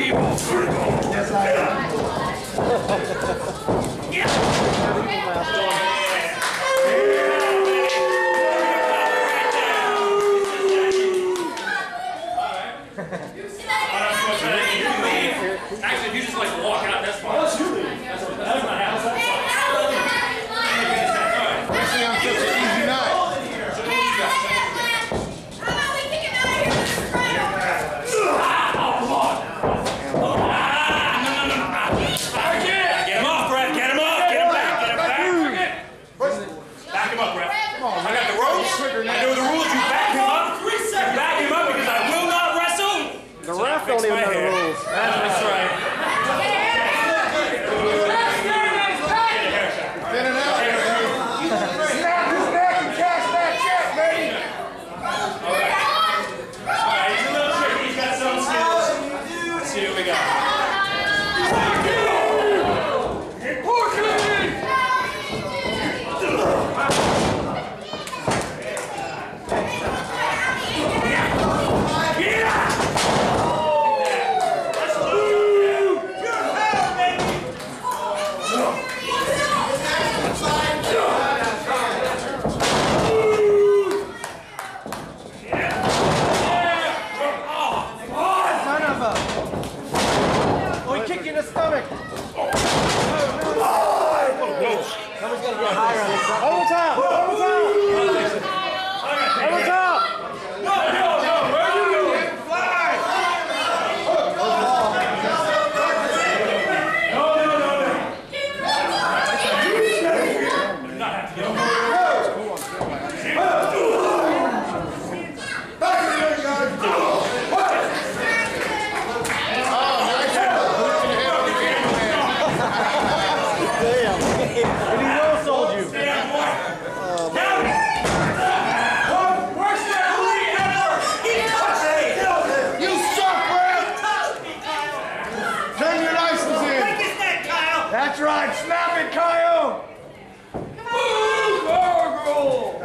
Yes, I am. Actually, if you just like walk out, that's fine. That's not happening. Especially on such an easy night. Get him off, Brett. Get him up. Get him back. Get him back. Back him up, Brett. I got the ropes. I know the rules. You back him up. 3 seconds. Back him up because I will not wrestle. The ref don't even know the rules. That's right. Get it out. Snap his neck and cash that check, baby. All right, he's a little tricky. He's got some skills. Let's see what we got. That's right, snap it, Kyle! Move, Gargle!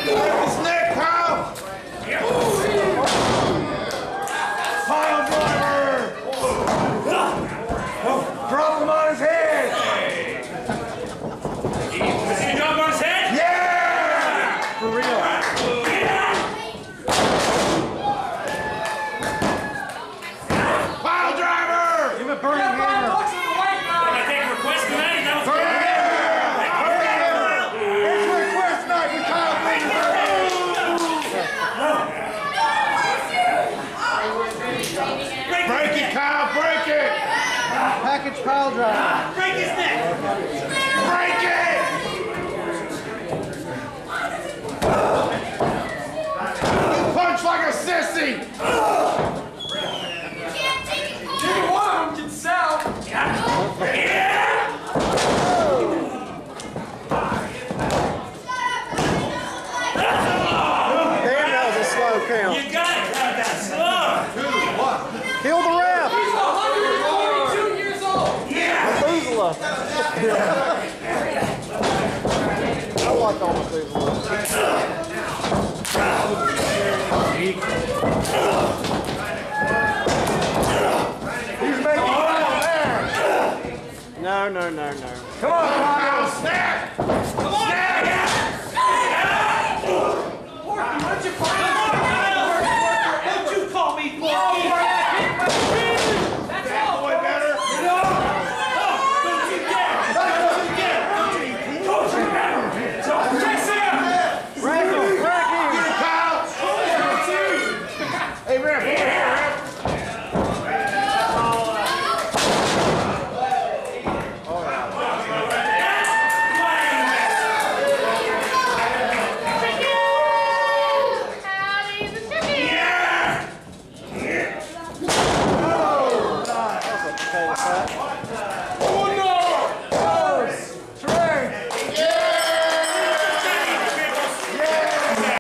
Break his neck, Kyle! Pile driver! Drop him on his head! Is he drop on his head? Yeah! For real. Can I take a request tonight? That was It's request night with Kyle Green. Break it, Kyle, break it! Package pile driver. break his neck! Break it! Punch like a sissy! You You gotta have that slow! 2, 1. Kill the ref! He's 142 years old! Yeah! Methuselah. I like all Methuselah. He's making fun of there! No. Come on, Kyle, snap! Come on! Snap! Porky, why don't you find him?